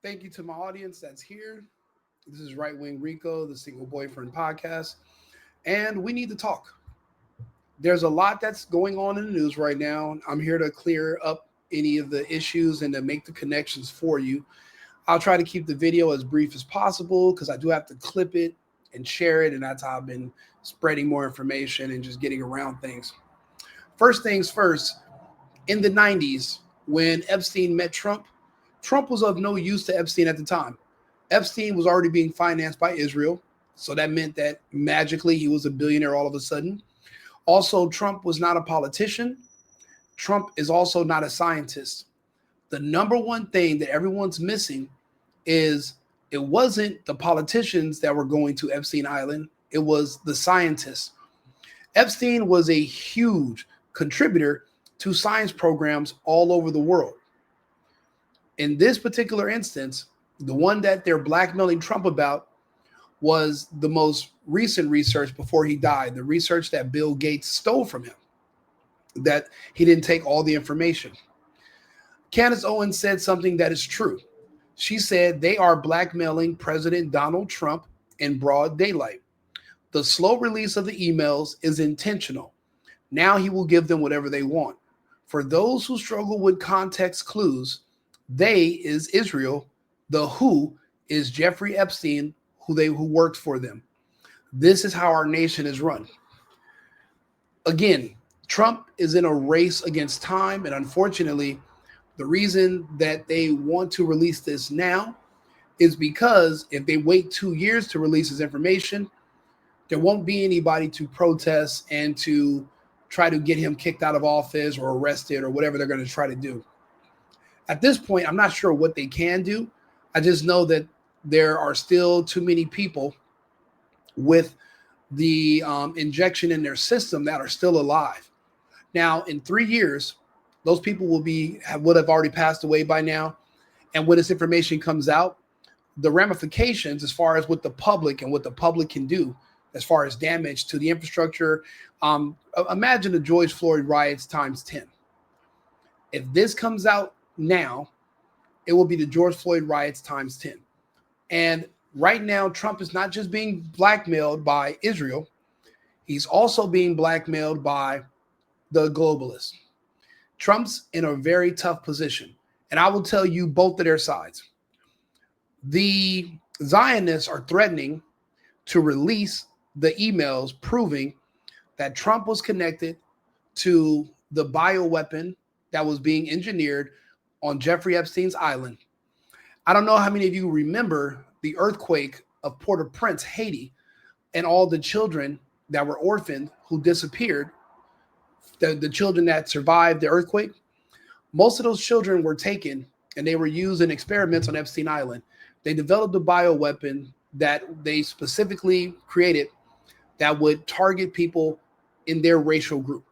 Thank you to my audience that's here. This is Wing RICO, the Single Boyfriend Podcast, and we need to talk. There's a lot that's going on in the news right now. I'm here to clear up any of the issues and to make the connections for you. I'll try to keep the video as brief as possible because I do have to clip it and share it, and that's how I've been spreading more information and just getting around things. First things first, in the 90s, when Epstein met Trump, Trump was of no use to Epstein at the time. Epstein was already being financed by Israel, so that meant that magically he was a billionaire all of a sudden. Also, Trump was not a politician. Trump is also not a scientist. The number one thing that everyone's missing is it wasn't the politicians that were going to Epstein Island, it was the scientists. Epstein was a huge contributor to science programs all over the world. In this particular instance, the one that they're blackmailing Trump about was the most recent research before he died, the research that Bill Gates stole from him, that he didn't take all the information. Candace Owens said something that is true. She said they are blackmailing President Donald Trump in broad daylight. The slow release of the emails is intentional. Now he will give them whatever they want. For those who struggle with context clues, they is Israel. The who is Jeffrey Epstein, who worked for them. This is how our nation is run. Again, Trump is in a race against time, and unfortunately, the reason that they want to release this now is because if they wait 2 years to release this information, there won't be anybody to protest and to try to get him kicked out of office or arrested or whatever they're going to try to do. At this point, I'm not sure what they can do. I just know that there are still too many people with the injection in their system that are still alive. Now, in 3 years, those people would have already passed away by now. And when this information comes out, the ramifications as far as what the public and what the public can do as far as damage to the infrastructure, imagine the George Floyd riots times 10. If this comes out now, it will be the George Floyd riots times 10. And right now, Trump is not just being blackmailed by Israel, he's also being blackmailed by the globalists. Trump's in a very tough position. And I will tell you both of their sides. The Zionists are threatening to release the emails proving that Trump was connected to the bioweapon that was being engineered on Jeffrey Epstein's island. I don't know how many of you remember the earthquake of Port-au-Prince, Haiti, and all the children that were orphaned who disappeared, the children that survived the earthquake. Most of those children were taken and they were used in experiments on Epstein Island. They developed a bioweapon that they specifically created that would target people in their racial group.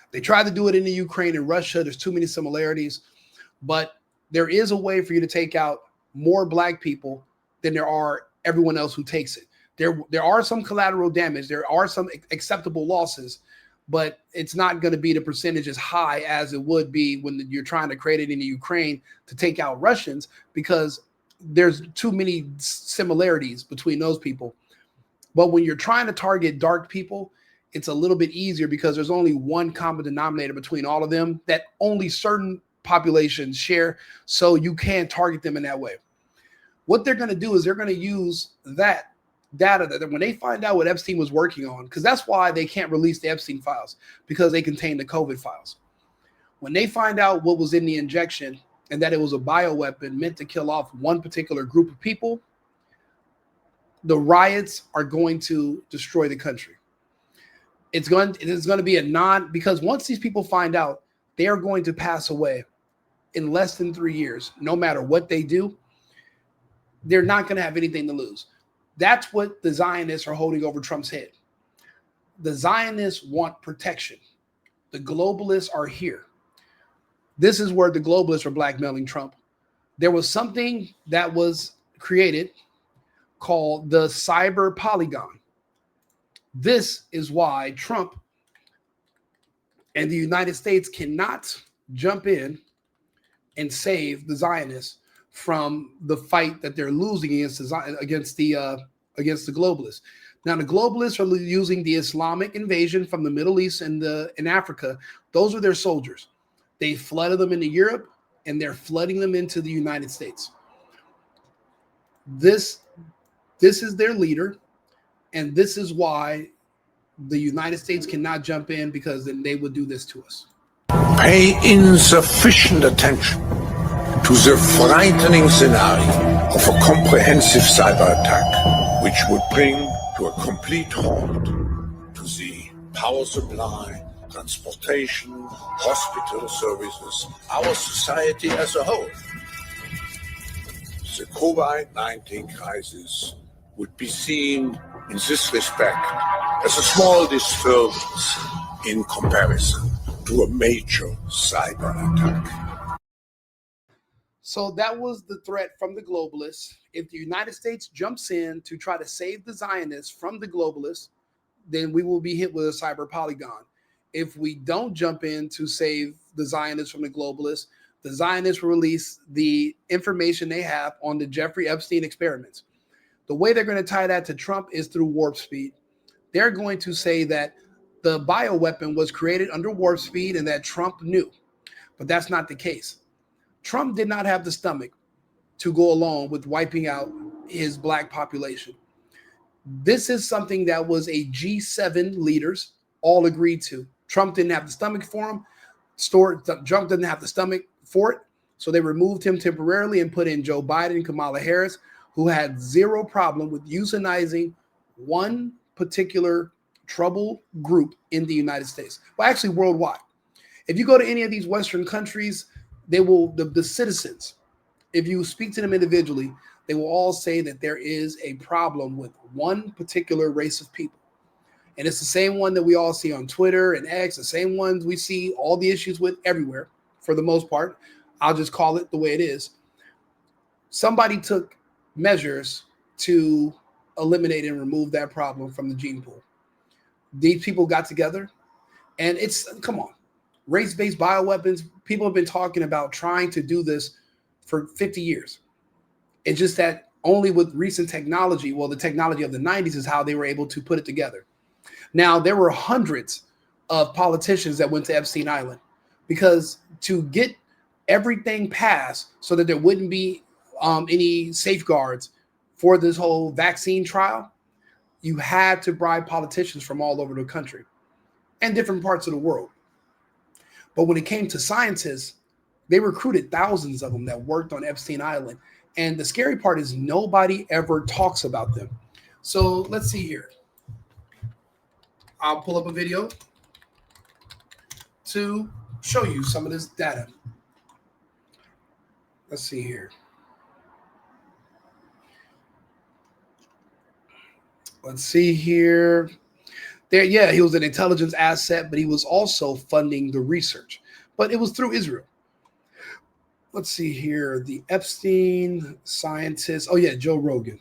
They tried to do it in the Ukraine and Russia. There's too many similarities, but there is a way for you to take out more black people than there are everyone else who takes it. There are some collateral damage. There are some acceptable losses, but it's not going to be the percentage as high as it would be when you're trying to create it in the Ukraine to take out Russians, because there's too many similarities between those people. But when you're trying to target dark people, it's a little bit easier because there's only one common denominator between all of them that only certain populations share, so you can target them in that way. What they're going to do is they're going to use that data that when they find out what Epstein was working on, because that's why they can't release the Epstein files, because they contain the COVID files. When they find out what was in the injection and that it was a bioweapon meant to kill off one particular group of people, the riots are going to destroy the country. It's going to be because once these people find out, they are going to pass away in less than 3 years. No matter what they do, they're not going to have anything to lose. That's what the Zionists are holding over Trump's head. The Zionists want protection. The globalists are here. This is where the globalists are blackmailing Trump. There was something that was created called the cyber polygon. This is why Trump and the United States cannot jump in and save the Zionists from the fight that they're losing against the globalists. Now, the globalists are using the Islamic invasion from the Middle East and in Africa. Those are their soldiers. They flooded them into Europe, and they're flooding them into the United States. This is their leader, and this is why the United States cannot jump in, because then they would do this to us. Pay insufficient attention to the frightening scenario of a comprehensive cyber attack, which would bring to a complete halt to the power supply, transportation, hospital services, our society as a whole. The COVID-19 crisis would be seen in this respect as a small disturbance in comparison to a major cyber attack. So that was the threat from the globalists. If the United States jumps in to try to save the Zionists from the globalists, then we will be hit with a cyber polygon. If we don't jump in to save the Zionists from the globalists will release the information they have on the Jeffrey Epstein experiments. The way they're going to tie that to Trump is through warp speed. They're going to say that the bioweapon was created under warp speed and that Trump knew. But that's not the case. Trump did not have the stomach to go along with wiping out his black population. This is something that was a G7 leaders all agreed to. Trump didn't have the stomach for him. Trump didn't have the stomach for it. So they removed him temporarily and put in Joe Biden and Kamala Harris, who had zero problem with euthanizing one particular trouble group in the United States. Well, actually worldwide. If you go to any of these Western countries, they will, the citizens, if you speak to them individually, they will all say that there is a problem with one particular race of people. And it's the same one that we all see on Twitter and X, the same ones we see all the issues with everywhere, for the most part. I'll just call it the way it is. Somebody took measures to eliminate and remove that problem from the gene pool. These people got together, and come on, race-based bioweapons, people have been talking about trying to do this for 50 years. It's just that only with recent technology, well, the technology of the 90s is how they were able to put it together. Now, there were hundreds of politicians that went to Epstein Island, because to get everything passed so that there wouldn't be any safeguards for this whole vaccine trial, you had to bribe politicians from all over the country and different parts of the world. But when it came to scientists, they recruited thousands of them that worked on Epstein Island. And the scary part is nobody ever talks about them. So let's see here. I'll pull up a video to show you some of this data. Let's see here. Let's see here. There, yeah, he was an intelligence asset, but he was also funding the research. But it was through Israel. Let's see here. The Epstein scientist. Oh, yeah, Joe Rogan.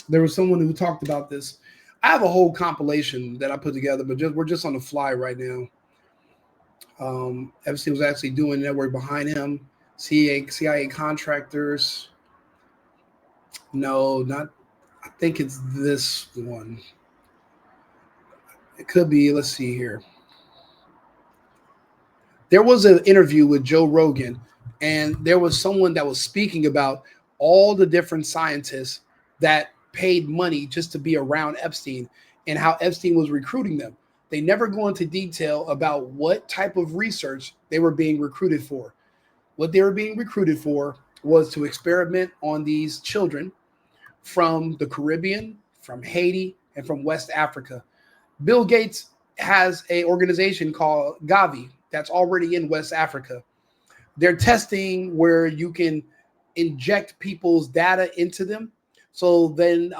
There was someone who talked about this. I have a whole compilation that I put together, but we're just on the fly right now. Epstein was actually doing network behind him. CIA contractors. No, not. I think it's this one. It could be. Let's see here. There was an interview with Joe Rogan, and there was someone that was speaking about all the different scientists that paid money just to be around Epstein and how Epstein was recruiting them. They never go into detail about what type of research they were being recruited for. What they were being recruited for was to experiment on these children from the Caribbean, from Haiti, and from West Africa. Bill Gates has an organization called Gavi that's already in West Africa. They're testing where you can inject people's data into them. So then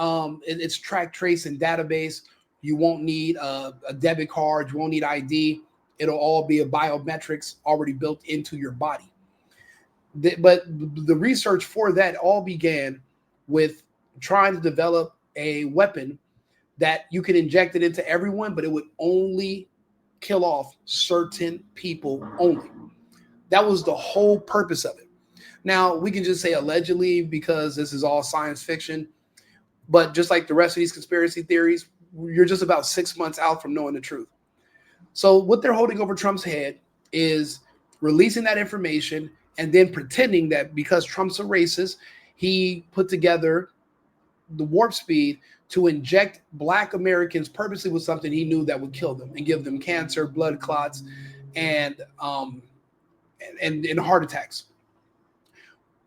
it's track, trace, and database. You won't need a debit card. You won't need ID. It'll all be a biometrics already built into your body. But the research for that all began with trying to develop a weapon that you could inject it into everyone, but it would only kill off certain people only. That was the whole purpose of it. Now, we can just say allegedly because this is all science fiction, but just like the rest of these conspiracy theories, you're just about 6 months out from knowing the truth. So what they're holding over Trump's head is releasing that information and then pretending that because Trump's a racist, he put together the warp speed to inject Black Americans purposely with something he knew that would kill them and give them cancer, blood clots, and heart attacks.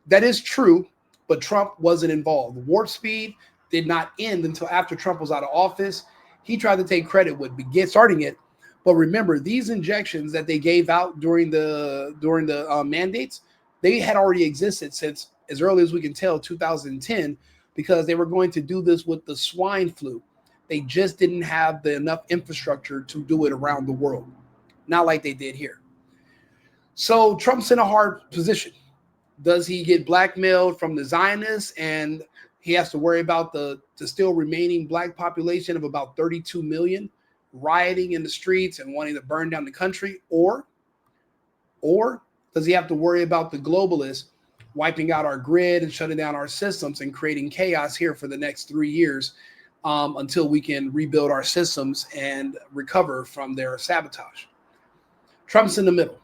That is true, but Trump wasn't involved. Warp speed did not end until after Trump was out of office. He tried to take credit with starting it, but remember, these injections that they gave out during the mandates, they had already existed since as early as we can tell 2010, because they were going to do this with the swine flu. They just didn't have enough infrastructure to do it around the world, not like they did here. So Trump's in a hard position. Does he get blackmailed from the Zionists and he has to worry about the still remaining Black population of about 32 million rioting in the streets and wanting to burn down the country? Or does he have to worry about the globalists wiping out our grid and shutting down our systems and creating chaos here for the next 3 years until we can rebuild our systems and recover from their sabotage? Trump's in the middle.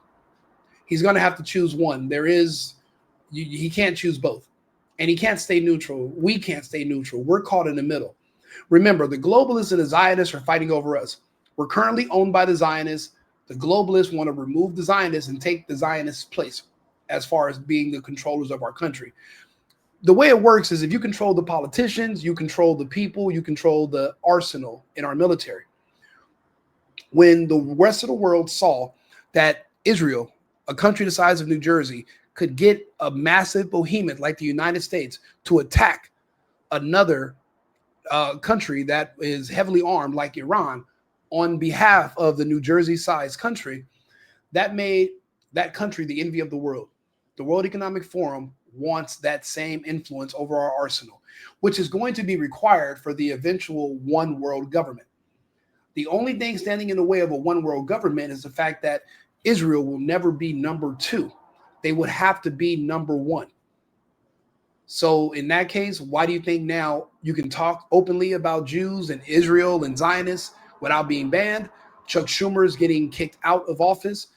He's going to have to choose one. He can't choose both. And he can't stay neutral. We can't stay neutral. We're caught in the middle. Remember, the globalists and the Zionists are fighting over us. We're currently owned by the Zionists. The globalists want to remove the Zionists and take the Zionists' place as far as being the controllers of our country. The way it works is if you control the politicians, you control the people, you control the arsenal in our military. When the rest of the world saw that Israel, a country the size of New Jersey, could get a massive behemoth like the United States to attack another country that is heavily armed like Iran on behalf of the New Jersey-sized country, that made that country the envy of the world. The World Economic Forum wants that same influence over our arsenal, which is going to be required for the eventual one world government. The only thing standing in the way of a one world government is the fact that Israel will never be number two. They would have to be number one. So in that case, why do you think now you can talk openly about Jews and Israel and Zionists without being banned? Chuck Schumer is getting kicked out of office.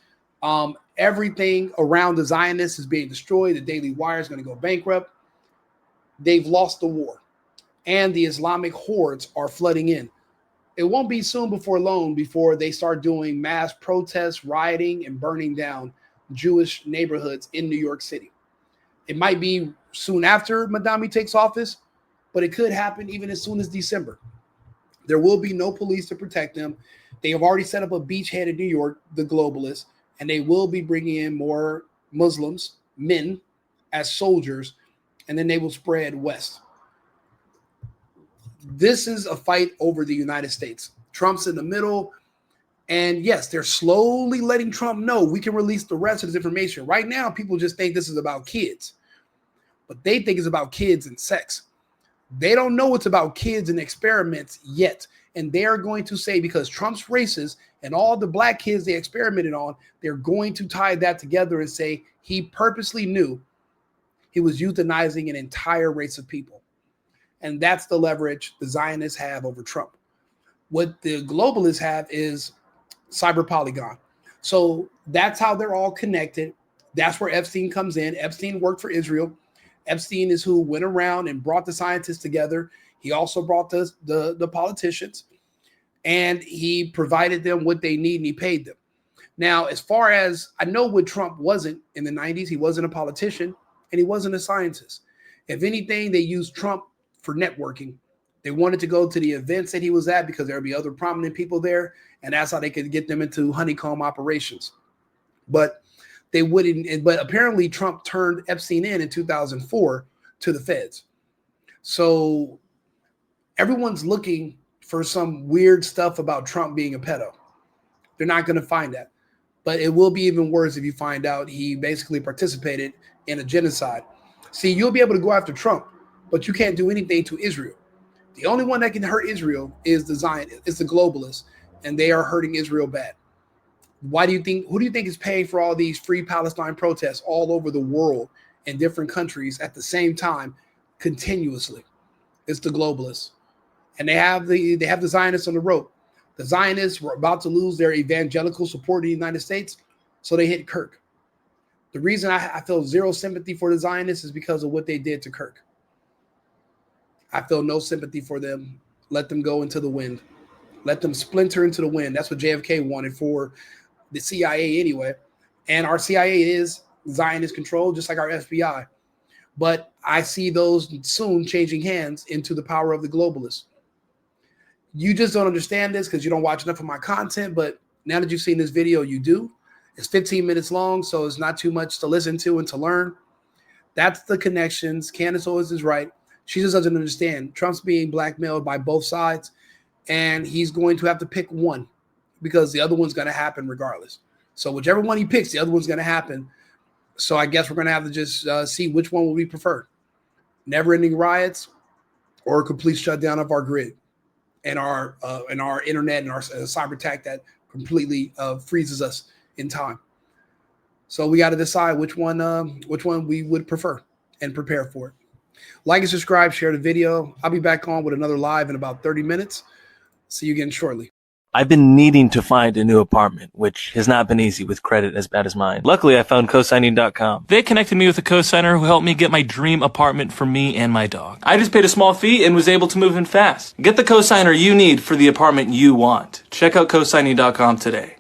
Everything around the Zionists is being destroyed. The Daily Wire is going to go bankrupt. They've lost the war. And the Islamic hordes are flooding in. It won't be soon before long before they start doing mass protests, rioting, and burning down Jewish neighborhoods in New York City. It might be soon after Madami takes office, but it could happen even as soon as December. There will be no police to protect them. They have already set up a beachhead in New York, the globalists, and they will be bringing in more Muslims, men, as soldiers, and then they will spread west. This is a fight over the United States. Trump's in the middle. And yes, they're slowly letting Trump know we can release the rest of this information. Right now, people just think this is about kids, but they think it's about kids and sex. They don't know it's about kids and experiments yet. And they are going to say, because Trump's racist and all the Black kids they experimented on, they're going to tie that together and say he purposely knew he was euthanizing an entire race of people. And that's the leverage the Zionists have over Trump. What the globalists have is cyber polygon. So that's how they're all connected. That's where Epstein comes in. Epstein worked for Israel. Epstein is who went around and brought the scientists together. He also brought the politicians, and he provided them what they need and he paid them. Now, as far as I know, what Trump wasn't in the 90s, he wasn't a politician and he wasn't a scientist. If anything, they used Trump for networking. They wanted to go to the events that he was at because there would be other prominent people there, and that's how they could get them into honeycomb operations. But they wouldn't. But apparently Trump turned Epstein in 2004 to the feds. So everyone's looking for some weird stuff about Trump being a pedo. They're not going to find that. But it will be even worse if you find out he basically participated in a genocide. See, you'll be able to go after Trump, but you can't do anything to Israel. The only one that can hurt Israel is the Zionists, it's the globalists, and they are hurting Israel bad. Who do you think is paying for all these free Palestine protests all over the world in different countries at the same time continuously. It's the globalists. And they have the Zionists on the rope. The Zionists were about to lose their evangelical support in the United States, so they hit Kirk. The reason I feel zero sympathy for the Zionists is because of what they did to Kirk. I feel no sympathy for them. Let them go into the wind. Let them splinter into the wind. That's what JFK wanted for the CIA anyway. And our CIA is Zionist controlled, just like our FBI. But I see those soon changing hands into the power of the globalists. You just don't understand this because you don't watch enough of my content. But now that you've seen this video, you do. It's 15 minutes long, so it's not too much to listen to and to learn. That's the connections. Candace Owens is right. She just doesn't understand. Trump's being blackmailed by both sides, and he's going to have to pick one because the other one's going to happen regardless. So whichever one he picks, the other one's going to happen. So I guess we're going to have to just see which one will we prefer. Never-ending riots or a complete shutdown of our grid and our internet and our cyber attack that completely freezes us in time. So we got to decide which one we would prefer and prepare for it. Like and subscribe, share the video. I'll be back on with another live in about 30 minutes. See you again shortly. I've been needing to find a new apartment, which has not been easy with credit as bad as mine. Luckily, I found cosigning.com. They connected me with a cosigner who helped me get my dream apartment for me and my dog. I just paid a small fee and was able to move in fast. Get the cosigner you need for the apartment you want. Check out cosigning.com today.